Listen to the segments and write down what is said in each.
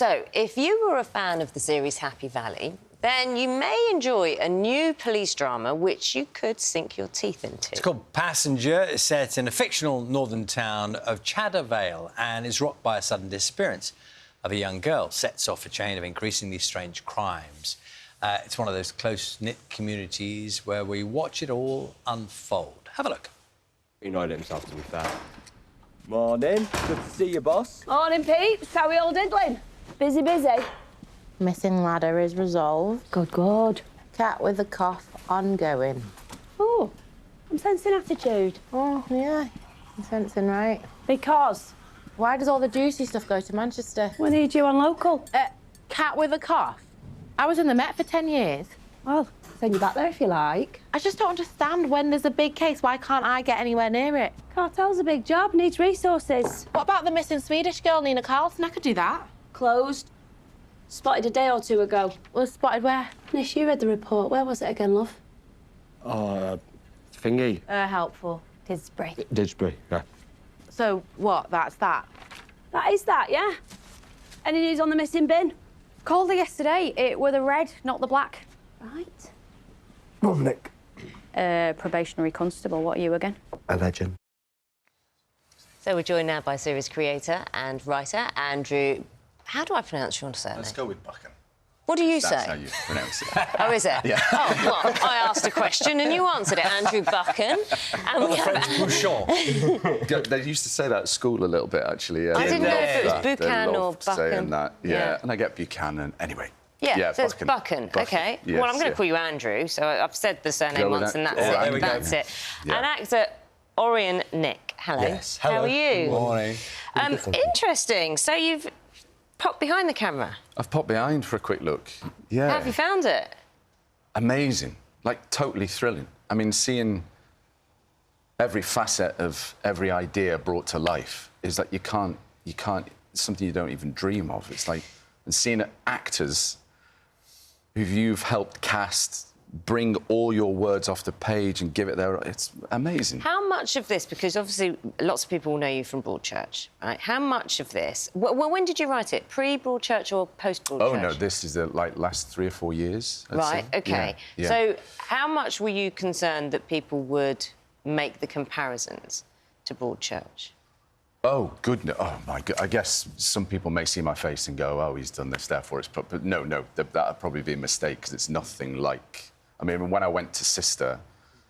So, if you were a fan of the series Happy Valley, then you may enjoy a new police drama which you could sink your teeth into. It's called Passenger. It's set in a fictional northern town of Cheddar Vale and is rocked by a sudden disappearance of a young girl. Sets off a chain of increasingly strange crimes. It's one of those close-knit communities where we watch it all unfold. Have a look. He annoyed himself, to be fair. Morning. Good to see you, boss. Morning, peeps. How are we all diddling? Busy, busy. Missing ladder is resolved. Good, good. Cat with a cough ongoing. Oh, I'm sensing attitude. Oh, yeah. I'm sensing right. Because? Why does all the juicy stuff go to Manchester? We need you on local. Cat with a cough? I was in the Met for 10 years. Well, send you back there if you like. I just don't understand. When there's a big case, why can't I get anywhere near it? Cartel's a big job, needs resources. What about the missing Swedish girl, Nina Carlson? I could do that. Closed. Spotted a day or two ago. Was spotted where? Nish, you read the report. Where was it again, love? Thingy. Helpful. Tisbury. Didsbury, yeah. So, what? That's that? That is that, yeah. Any news on the missing bin? Called her yesterday. It were the red, not the black. Right. Nick. Probationary constable. What are you again? A legend. So we're joined now by series creator and writer Andrew. How do I pronounce your surname? Let's go with Buchan. What do you That's say? how you pronounce it. Oh, is it? Yeah. Oh, well, I asked a question and you answered it, Andrew Buchan. And we have... Buchan. They used to say that at school a little bit, actually. I didn't know if it was They Buchan or loved Buchan. saying that, yeah. And I get Buchanan. Anyway. Yeah, so it's Buchan. OK. Yes, well, I'm going to call you Andrew, so I've said the surname once and that's it. That's it. Yeah. And actor Arian Nick. Hello. Yes. Hello. How are you? Good morning. Interesting. So you've popped behind the camera. I've popped behind for a quick look. Yeah. How have you found it? Amazing. Like, totally thrilling. I mean, seeing every facet of every idea brought to life is like you can't, it's something you don't even dream of. It's like, and seeing actors who you've helped cast bring all your words off the page and give it their... It's amazing. How much of this, because obviously lots of people know you from Broadchurch, right? How much of this... Well, when did you write it? Pre-Broadchurch or post-Broadchurch? Oh, no, this is the, last 3 or 4 years, I'd Right, say. OK. Yeah, yeah. So how much were you concerned that people would make the comparisons to Broadchurch? Oh, goodness. Oh, my God. I guess some people may see my face and go, oh, he's done this, therefore it's... But no, that'd probably be a mistake, because it's nothing like... I mean, when I went to Sister,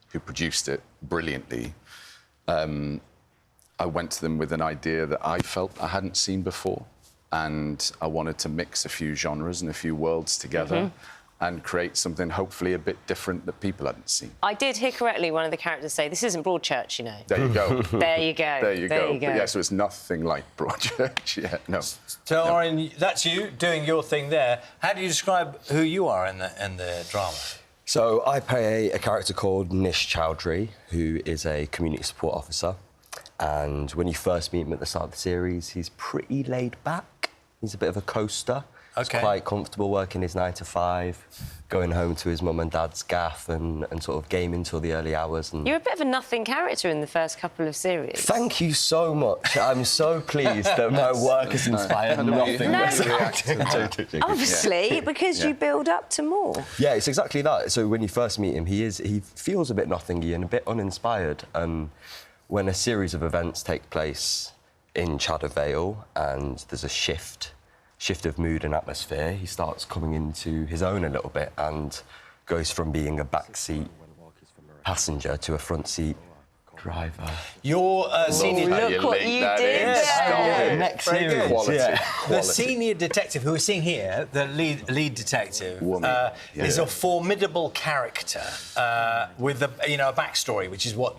who produced it brilliantly, I went to them with an idea that I felt I hadn't seen before, and I wanted to mix a few genres and a few worlds together and create something hopefully a bit different that people hadn't seen. I did hear correctly one of the characters say, this isn't Broadchurch, you know. There you go. There you go. There you There go. you go. But yeah, so it's nothing like Broadchurch. Yeah, no. So, Arian, that's you doing your thing there. How do you describe who you are in the drama? So I play a character called Nish Chowdhury, who is a community support officer. And when you first meet him at the start of the series, he's pretty laid back. He's a bit of a coaster. OK. He's quite comfortable working his 9 to 5, going home to his mum and dad's gaff and sort of gaming till the early hours. And... You're a bit of a nothing character in the first couple of series. Thank you so much. I'm so pleased that my work has inspired nothing less acting. Obviously, because you build up to more. Yeah, it's exactly that. So when you first meet him, he feels a bit nothingy and a bit uninspired. And when a series of events take place in Cheddar Vale and there's a shift of mood and atmosphere, he starts coming into his own a little bit and goes from being a backseat passenger to a front seat driver. Your senior... Look what you did Yeah, next series. Quality. Yeah. The senior detective who we're seeing here, the lead detective, is a formidable character with a backstory, which is what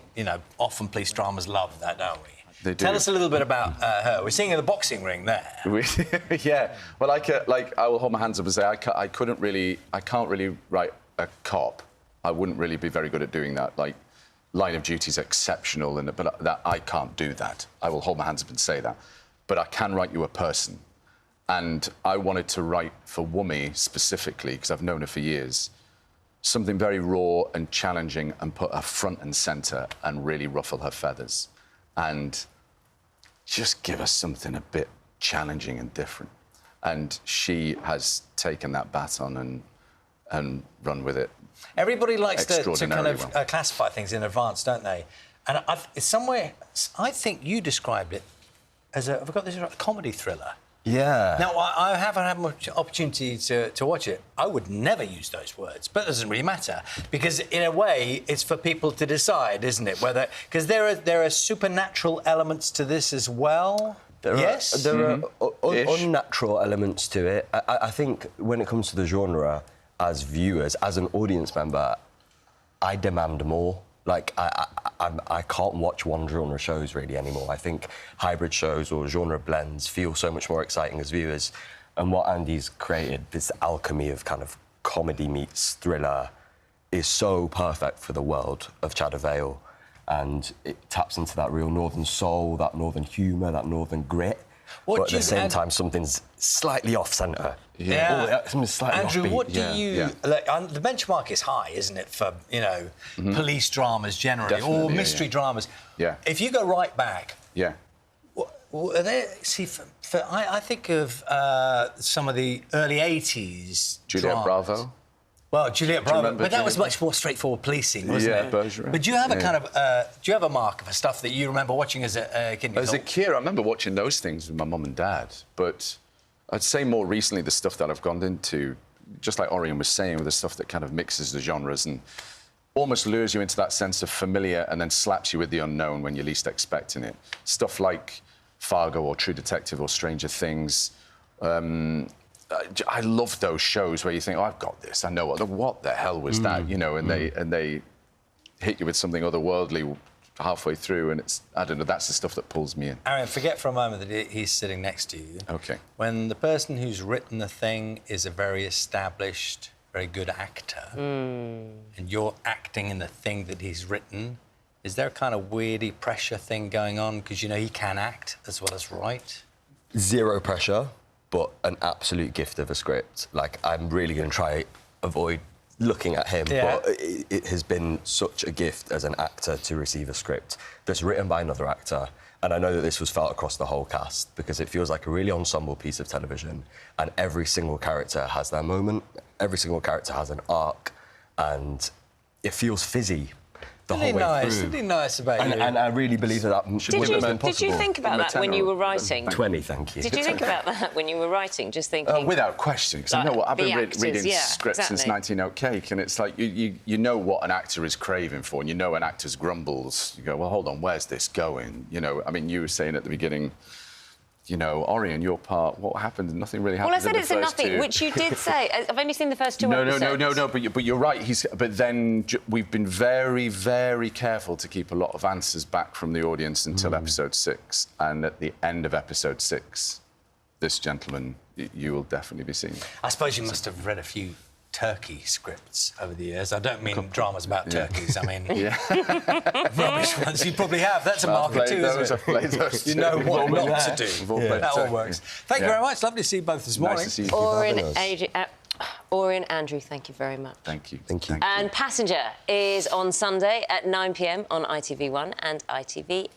often police dramas love. That, don't we? They do. Tell us a little bit about her. We're seeing her in the boxing ring there. Yeah. Well, I will hold my hands up and say I can't really write a cop. I wouldn't really be very good at doing that. Like, Line of Duty is exceptional, but that I can't do that. I will hold my hands up and say that. But I can write you a person. And I wanted to write for Wummy specifically, because I've known her for years, something very raw and challenging and put her front and centre and really ruffle her feathers. And just give us something a bit challenging and different. and she has taken that baton and run with it. Everybody likes to kind Extraordinarily of well. classify things in advance, don't they? And it's somewhere, I think you described it as a, have I got this right, a comedy thriller. Yeah. Now, I haven't had much opportunity to watch it. I would never use those words, but it doesn't really matter because, in a way, it's for people to decide, isn't it? Whether because there are supernatural elements to this as well. There Mm-hmm. are unnatural elements to it. I think when it comes to the genre, as viewers, as an audience member, I demand more. Like, I can't watch one genre shows really anymore. I think hybrid shows or genre blends feel so much more exciting as viewers. And what Andy's created, this alchemy of kind of comedy meets thriller, is so perfect for the world of Chad Vale. And it taps into that real northern soul, that northern humour, that northern grit. But at the same time, something's slightly off-centre. Yeah. Something's slightly Andrew, offbeat. what do you... Like, the benchmark is high, isn't it, for, you know, police dramas generally, Definitely, or mystery dramas. Yeah. If you go right back... Yeah. Are there, see, I think of some of the early 80s Juliet dramas. Bravo. Well, Juliet Bravo, remember but that was Juliet? much more straightforward policing, wasn't Yeah, it? Bergerac. But do you have a Yeah. kind of... do you have a mark for stuff that you remember watching as a kid? As a kid, I remember watching those things with my mum and dad. But I'd say more recently, the stuff that I've gone into, just like Arian was saying, with the stuff that kind of mixes the genres and almost lures you into that sense of familiar and then slaps you with the unknown when you're least expecting it. Stuff like Fargo or True Detective or Stranger Things. I love those shows where you think, oh, I've got this, I know what the hell was that, you know, and they hit you with something otherworldly halfway through, and it's, I don't know, that's the stuff that pulls me in. Arian, forget for a moment that he's sitting next to you. OK. When the person who's written the thing is a very established, very good actor, and you're acting in the thing that he's written, is there a kind of weirdy pressure thing going on? Because, you know, he can act as well as write. Zero pressure, but an absolute gift of a script. Like, I'm really going to try avoid looking at him, but it has been such a gift as an actor to receive a script that's written by another actor. And I know that this was felt across the whole cast because it feels like a really ensemble piece of television, and every single character has their moment, every single character has an arc, and it feels fizzy the whole way through. Really nice about you. And I really believe that wouldn't have been possible. Did you think about that when you were writing? 20, thank you. Did you think about that when you were writing? Just thinking... Without question, because I know what I've been reading scripts since 19 Cake, and it's like you know what an actor is craving for, and you know an actor's grumbles. You go, well, hold on, where's this going? You know, I mean, you were saying at the beginning, you know, Arian, your part, what happened? Nothing really happened. Well, I said in it's the a first nothing, two. which you did say. I've only seen the first two episodes. No, but you're right. But then we've been very, very careful to keep a lot of answers back from the audience until episode 6. And at the end of episode 6, this gentleman, you will definitely be seeing. I suppose you must have read a few turkey scripts over the years. I don't mean dramas about turkeys. I mean rubbish ones. You probably have. That's a marker too, isn't it? I've played those. You know what not to do. That all turkey. works. Thank you very much. Lovely to see you both this morning. Nice to see you. Orion, Andrew, thank you very much. Thank you. Thank you. And Passenger is on Sunday at 9 p.m. on ITV1 and ITVX.